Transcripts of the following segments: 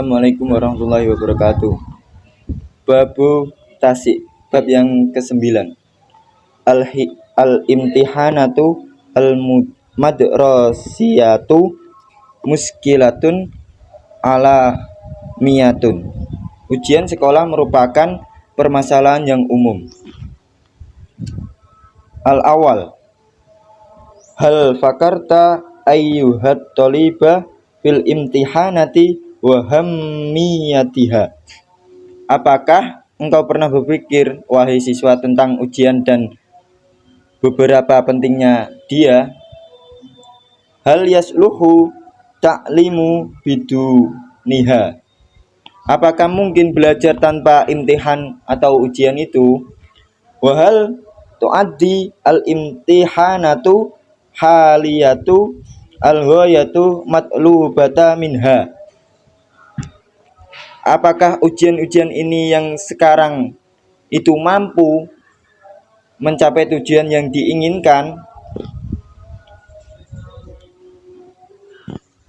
Assalamualaikum warahmatullahi wabarakatuh. Babu tasik, bab yang ke-9. Al-imtihanatu al-madrasiyatu muskilatun ala miyatun. Ujian sekolah merupakan permasalahan yang umum. Al-awal, hal fakarta ayyuhat toliba fil imtihanati wa hammiyatiha. Apakah engkau pernah berpikir, wahai siswa, tentang ujian dan beberapa pentingnya dia? Hal yasluhu ta'limu biduniha. Apakah mungkin belajar tanpa imtihan atau ujian itu? Wahal tu'addi al-imtihanatu haliyatu al-ghayatu matlubata minha. Apakah ujian-ujian ini yang sekarang itu mampu mencapai tujuan yang diinginkan?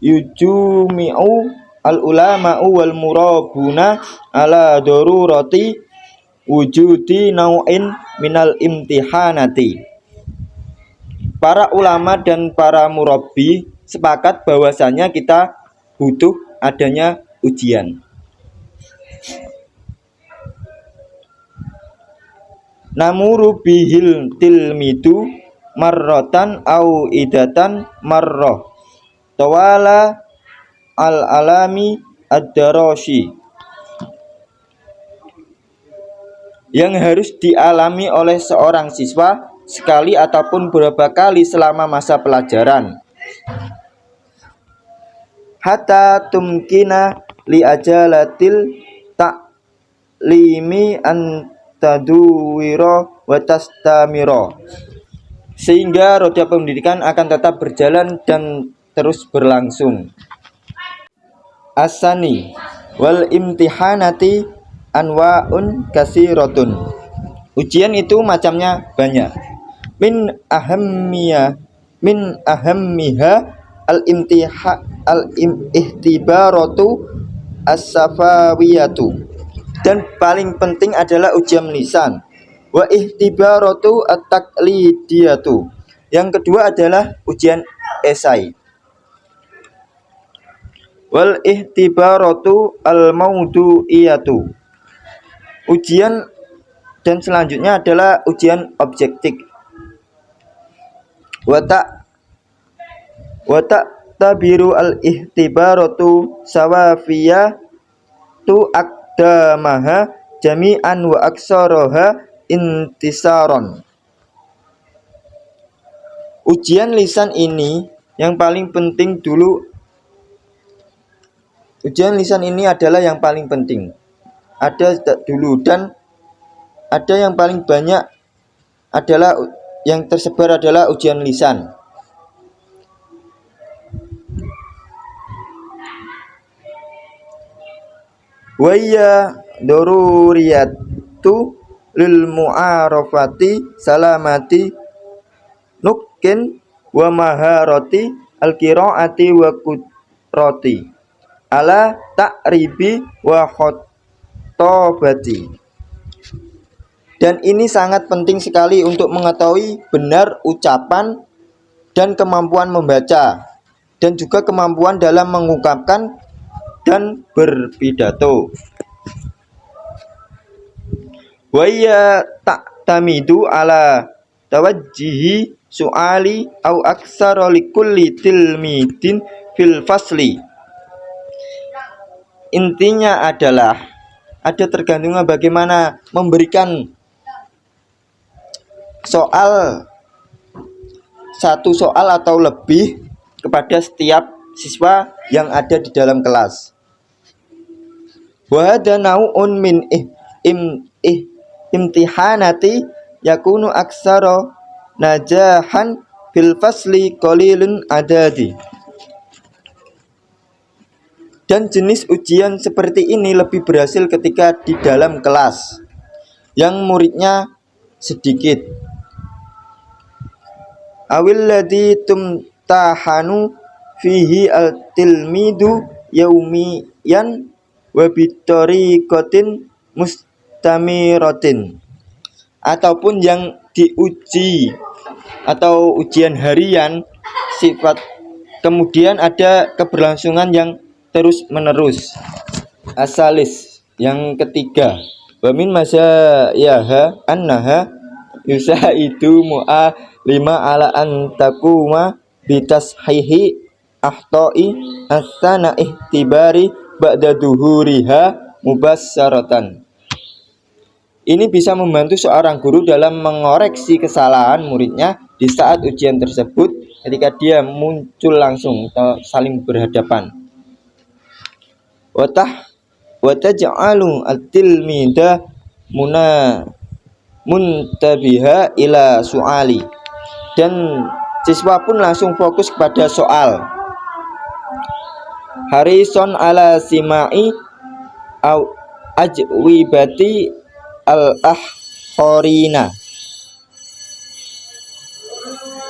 Yujumi'u al-ulama'u wal murabuna ala darurati wujudi nau'in minal imtihanati. Para ulama dan para murabbi sepakat bahwasanya kita butuh adanya ujian. Namuru bihil tilmidu marrotan au idatan marroh tawala al-alami ad-darashi, yang harus dialami oleh seorang siswa sekali ataupun beberapa kali selama masa pelajaran. Hatta tumkina li ajalatil ta'limi an taduwiro wa tastamiro, sehingga roda pendidikan akan tetap berjalan dan terus berlangsung. Asani wal imtihanati anwa'un kasiratun. Ujian itu macamnya banyak. Min ahammiha al-ihtibaratu as-safawiyatu. Dan paling penting adalah ujian lisan. Wa ihtibaratu at-taqlidiyatu. Yang kedua adalah ujian esai. Wal ihtibaratu al-maudu'iyatu. Ujian dan selanjutnya adalah ujian objektif. Wata tabiru al-ihtibaratu sawafiyatu akdamaha jami'an wa aksaraha intisaron. Ujian lisan ini yang paling penting dulu. Ujian lisan ini adalah yang paling penting. Ada dulu dan ada yang paling banyak adalah yang tersebar adalah ujian lisan. Wa ya daruriyatu lil mu'arafati salamati nukin wa maharati al-qiraati wa qudrati ala ta'ribi wa khotobati. Dan ini sangat penting sekali untuk mengetahui benar ucapan dan kemampuan membaca, dan juga kemampuan dalam mengungkapkan dan berpidato. Wa ya ta'tamidu ala tawajjihi su'ali au aksara likulli tilmidin fil fasli. Intinya adalah ada tergantungnya bagaimana memberikan satu soal atau lebih kepada setiap siswa yang ada di dalam kelas. Wa hadza nau'un min imtihanati yakunu aksara najahan fil fasli qalilun adadi. Dan jenis ujian seperti ini lebih berhasil ketika di dalam kelas yang muridnya sedikit. Awil ladzi tumtahanu fihi al-tilmidu yaumiyan wa bitariqatin mustamiratin, ataupun yang diuji atau ujian harian sifat kemudian ada keberlangsungan yang terus menerus. Asalis yang ketiga, wa min masyayaha annaha yusaidu mu'a lima ala antakuma bitashihi ahtoi asana ihtibari ba'da duhuriha mubasyaratan. Ini bisa membantu seorang guru dalam mengoreksi kesalahan muridnya di saat ujian tersebut ketika dia muncul langsung atau saling berhadapan. Wataj'alu at-tilmida muntabiha ila su'ali, dan siswa pun langsung fokus kepada soal. Harison ala simai au ajwibati al-ahkhorina,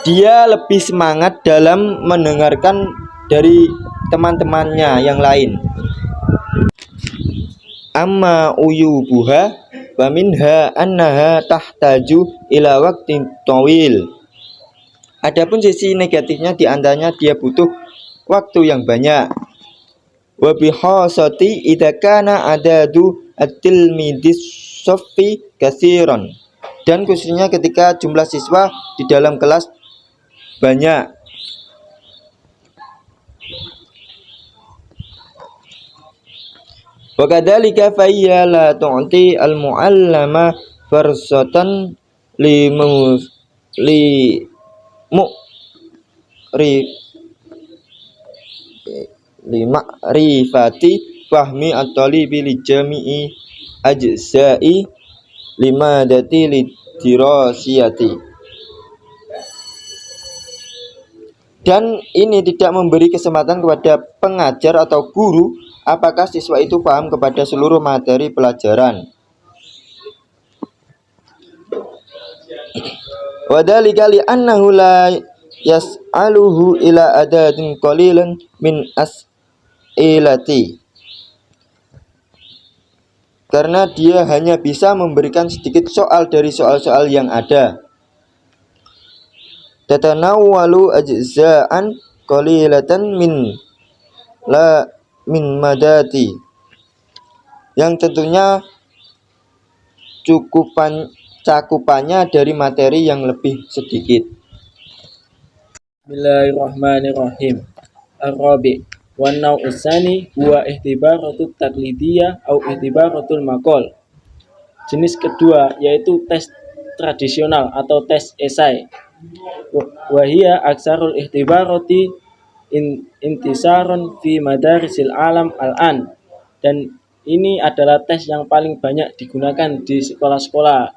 dia lebih semangat dalam mendengarkan dari teman-temannya yang lain. Amma uyubuha wa minha annaha tahtaju ila waqtin tawil. Adapun sisi negatifnya diantaranya dia butuh waktu yang banyak. Wa bihasati idza kana adadu at-tilmidis soffi katsiran, dan khususnya ketika jumlah siswa di dalam kelas banyak. Wa kadzalika fa hiya la tu'ti al-mu'allama farsatan li ma'rifati fahmi at-talibi li jami'i ajza'i limadati lidirasiyati. Dan ini tidak memberi kesempatan kepada pengajar atau guru apakah siswa itu paham kepada seluruh materi pelajaran. Wadhalika li'annahu la yas'aluhu ila adadin qalilan min as'ilati, karena dia hanya bisa memberikan sedikit soal dari soal-soal yang ada. Tatanawwalu ajza'an qalilatan min madati, yang tentunya cakupannya dari materi yang lebih sedikit. Bismillahirrahmanirrahim. Ar-rabi' wa an-naw'u tsani huwa ihtibaratut taqlidiyah au ihtibaratul maqal. Jenis kedua yaitu tes tradisional atau tes esai. Wa hiya aksarul ihtibarati intisaron fi madarisil alam al-an, dan ini adalah tes yang paling banyak digunakan di sekolah-sekolah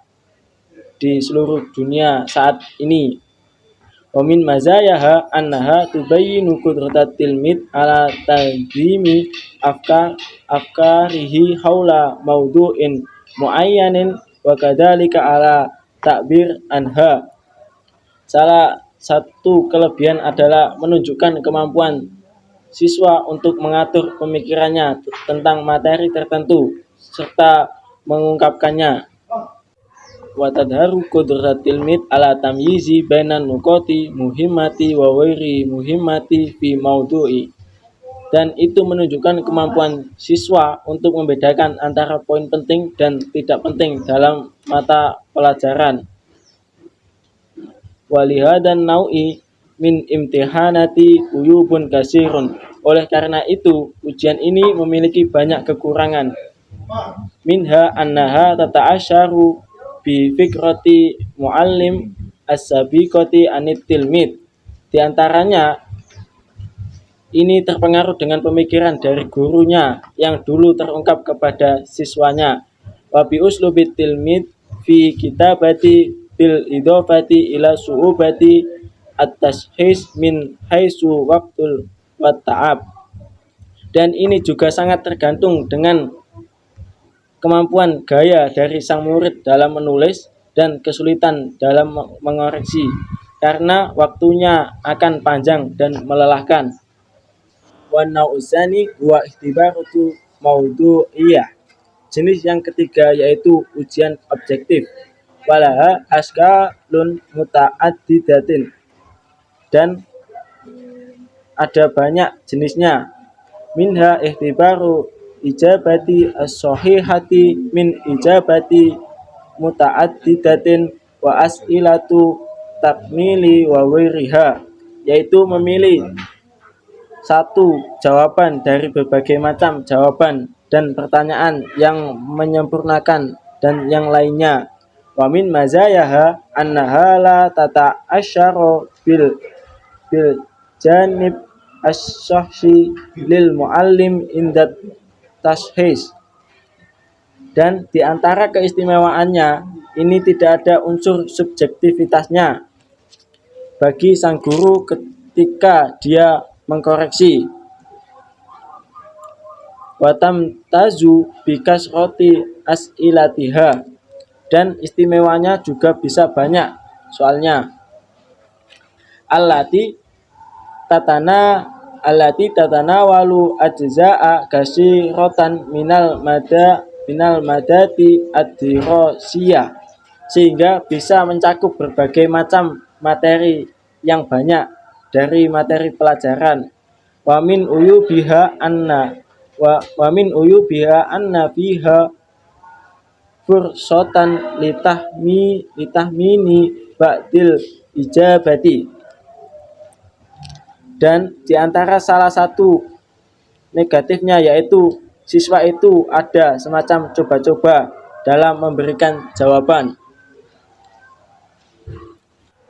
di seluruh dunia saat ini. Wa min mazayaha annaha tubayyinu qudratat tilmid ala tanzimi afkarihi haula maudu'in muayyanin wa kadzalika ala ta'bir anha. Salah satu kelebihan adalah menunjukkan kemampuan siswa untuk mengatur pemikirannya tentang materi tertentu serta mengungkapkannya. Wa tadharu qudratil tilmid ala tamyizi bainan nuqati muhimmati wa ghairi muhimmati fi maudu'i, dan itu menunjukkan kemampuan siswa untuk membedakan antara poin penting dan tidak penting dalam mata pelajaran. Walihadan nau'i min imtihanati uyubun kasirun. Oleh karena itu, ujian ini memiliki banyak kekurangan. Minha annaha tata'asyaru bi fikrati muallim as-sabiqati anit tilmid. Di antaranya, ini terpengaruh dengan pemikiran dari gurunya yang dulu terungkap kepada siswanya. Wa bi uslubit tilmid fi kitabati bil idofati ila su'ubati at-tashkhis min haitsu waqtul wa ta'ab. Dan ini juga sangat tergantung dengan kemampuan gaya dari sang murid dalam menulis dan kesulitan dalam mengoreksi, karena waktunya akan panjang dan melelahkan. Wa nau'uzani wa ihtibaratu maudhu'iyah. Jenis yang ketiga yaitu ujian objektif. Walaha askalun muta'addidatin, dan ada banyak jenisnya. Minha ihtibaru ijabati as-sahihati min ijabati muta'addidatin wa as'ilatu takmili wa wiriha, yaitu memilih satu jawaban dari berbagai macam jawaban dan pertanyaan yang menyempurnakan dan yang lainnya. Wa min mazayaha annaha la tata'asyara bil janib as-sahhi lil muallim indat tashhis. Dan di antara keistimewaannya, ini tidak ada unsur subjektivitasnya bagi sang guru ketika dia mengkoreksi. Watam tazu bikas roti as'ilatiha, dan istimewanya juga bisa banyak soalnya. Allati tatana walu ajza'a kasiratan minal madati ad-dirasiyah, sehingga bisa mencakup berbagai macam materi yang banyak dari materi pelajaran. Wa min uyubiha anna fiha fursatan litahmini ba'dil ijabati. Dan di antara salah satu negatifnya yaitu siswa itu ada semacam coba-coba dalam memberikan jawaban.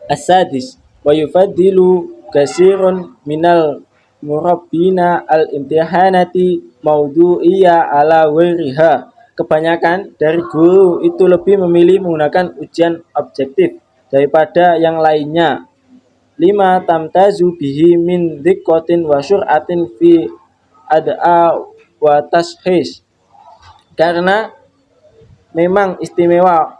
As-sadis wa yufaddilu kasirun minal murabbina al-imtihanati maudhu'iyya ala wiriha. Kebanyakan dari guru itu lebih memilih menggunakan ujian objektif daripada yang lainnya. Lima tamtazu bihi min diqqatin wa sur'atin fi ad'a wa tashhis, karena memang istimewa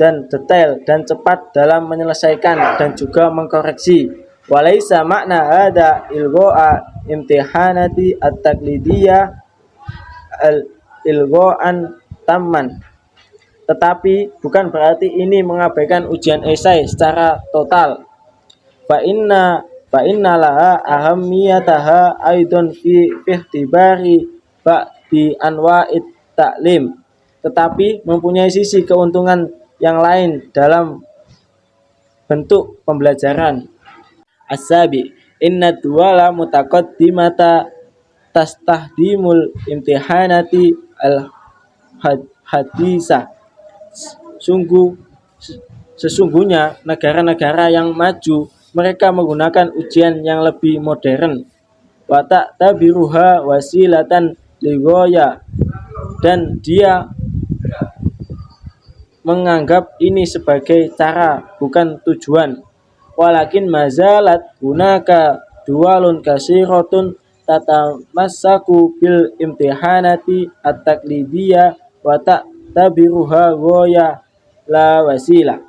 dan detail dan cepat dalam menyelesaikan dan juga mengkoreksi. Walaisa makna hada ilgha'a imtihanati at-taqlidiyah ilgha'an tamman, tetapi bukan berarti ini mengabaikan ujian esai secara total. Fa inna laha ahammiyataha aidon fi ihtibari ba'di anwa'it ta'lim, tetapi mempunyai sisi keuntungan yang lain dalam bentuk pembelajaran. As-sabi inna duwala mutaqaddimata tastahdimul imtihanati al-hadisah. Sesungguhnya negara-negara yang maju mereka menggunakan ujian yang lebih modern. Wa ta'tabiruha wasilatan lighaya, dan dia menganggap ini sebagai cara bukan tujuan. Walakin mazalat hunaka duwalun kasiratun tatamassaku bil imtihanati at-taqlidiyah wa ta'tabiruha ghaya la wasilah.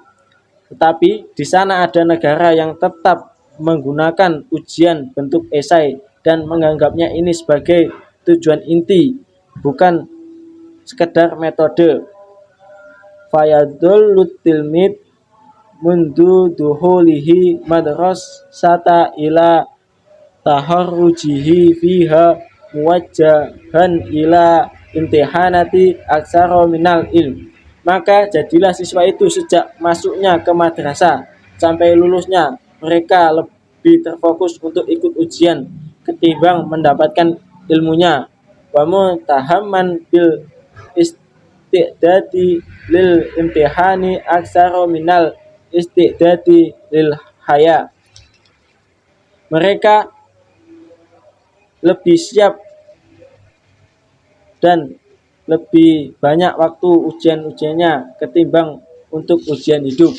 Tetapi di sana ada negara yang tetap menggunakan ujian bentuk esai dan menganggapnya ini sebagai tujuan inti, bukan sekedar metode. Fayadullut tilmid mundu duhulihi madrasata ila taharrujihi fiha muwajjahan ila imtihanati aksara minal ilm. Maka jadilah siswa itu sejak masuknya ke madrasah sampai lulusnya mereka lebih terfokus untuk ikut ujian ketimbang mendapatkan ilmunya. Wa mutahamman bil isti'dadi lil imtihani aksara minal isti'dadi lil haya. Mereka lebih siap dan lebih banyak waktu ujian-ujiannya ketimbang untuk ujian hidup.